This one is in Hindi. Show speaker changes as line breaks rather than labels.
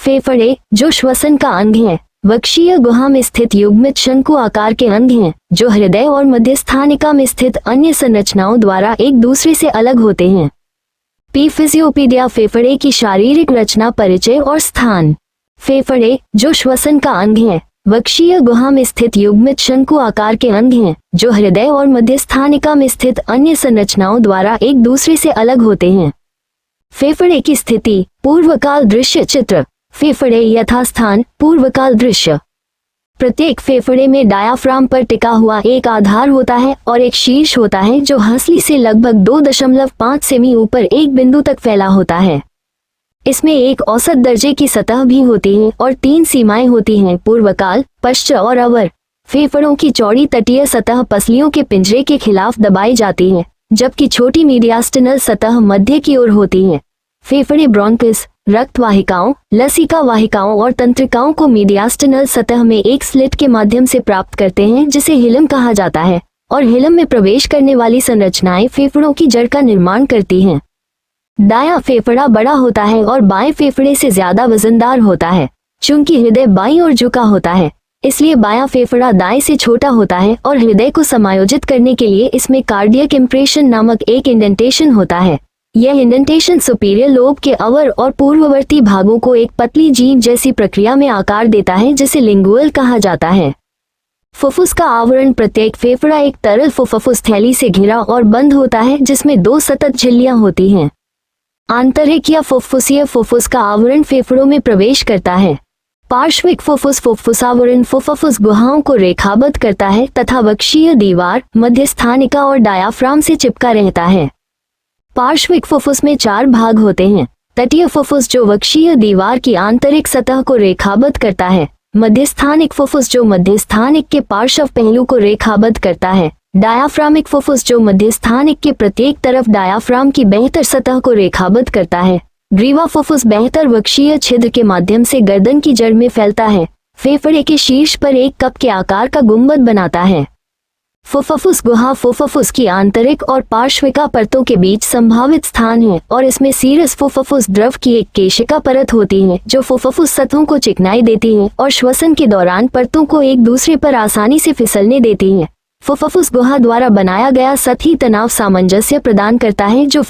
फेफड़े जो श्वसन का अंग है, वक्षीय गुहा में स्थित युग्मित शंकु आकार के अंग हैं, जो हृदय और मध्यस्थानिका में स्थित अन्य संरचनाओं द्वारा एक दूसरे से अलग होते हैं। पी फिजियोपीडिया फेफड़े की शारीरिक रचना, परिचय और स्थान। फेफड़े जो श्वसन का अंग है, वक्षीय गुहा में स्थित युग्मित शंकु आकार के अंग हैं, जो हृदय और मध्यस्थानिका में स्थित अन्य संरचनाओं द्वारा एक दूसरे से अलग होते हैं। फेफड़े की स्थिति, पूर्वकाल दृश्य चित्र। फेफड़े यथास्थान, पूर्वकाल दृश्य। प्रत्येक फेफड़े में डायाफ्राम पर टिका हुआ एक आधार होता है और एक शीर्ष होता है जो हंसली से लगभग 2.5 सेमी ऊपर एक बिंदु तक फैला होता है। इसमें एक औसत दर्जे की सतह भी होती है और 3 सीमाएं होती हैं, पूर्वकाल, पश्च और अवर। फेफड़ों की चौड़ी तटीय सतह पसलियों के पिंजरे के खिलाफ दबाई जाती है, जबकि छोटी मीडियास्टिनल सतह मध्य की ओर होती है। फेफड़े ब्रोंकिस, रक्त वाहिकाओं, लसिका वाहिकाओं और तंत्रिकाओं को मीडियास्टिनल सतह में एक स्लिट के माध्यम से प्राप्त करते हैं, जिसे हिलम कहा जाता है, और हिलम में प्रवेश करने वाली संरचनाएं फेफड़ों की जड़ का निर्माण करती हैं। दायां फेफड़ा बड़ा होता है और बाएं फेफड़े से ज्यादा वजनदार होता है। चूंकि हृदय बाईं ओर झुका होता है, इसलिए बायां फेफड़ा दाएं से छोटा होता है और हृदय को समायोजित करने के लिए इसमें कार्डियक इम्प्रेशन नामक एक इंडेंटेशन होता है। यह इंडेंटेशन सुपीरियर लोब के अवर और पूर्ववर्ती भागों को एक पतली जीभ जैसी प्रक्रिया में आकार देता है, जिसे लिंगुअल कहा जाता है। फुफ्फुस का आवरण। प्रत्येक फेफड़ा एक तरल फुफ्फुस थैली से घिरा और बंद होता है, जिसमें 2 सतत झिल्लियां होती हैं। आंतरिक या फुफ्फुसीय फुफ्फुस का आवरण फेफड़ों में प्रवेश करता है। पार्श्विक फुफ्फुसावरण फुफ्फुस गुहाओं को रेखाबद्ध करता है तथा वक्षीय दीवार, मध्यस्थानिका और डायाफ्राम से चिपका रहता है। पार्श्विक फुफ्फुस में 4 भाग होते हैं। तटीय फुफ्फुस जो वक्षीय दीवार की आंतरिक सतह को रेखाबद्ध करता है, मध्यस्थानिक फुफ्फुस जो मध्यस्थानिक के पार्श्व पहलू को रेखाबद्ध करता है, डायाफ्रामिक फुफ्फुस जो मध्यस्थानिक के प्रत्येक तरफ डायाफ्राम की बेहतर सतह को रेखाबद्ध करता है। ग्रीवा फुफ्फुस बेहतर वक्षीय छिद्र के माध्यम से गर्दन की जड़ में फैलता है। फेफड़े के शीर्ष पर एक कप के आकार का गुंबद बनाता है। फुफ्फुस गुहा फुफ्फुस की आंतरिक और पार्श्विका परतों के बीच संभावित स्थान है और इसमें सीरस फुफ्फुस द्रव की एक केशिका परत होती है, जो फुफ्फुस सतहों को चिकनाई देती है और श्वसन के दौरान परतों को एक दूसरे पर आसानी से फिसलने देती है। फुफ्फुस गुहा द्वारा बनाया गया सतही तनाव सामंजस्य प्रदान करता है, जो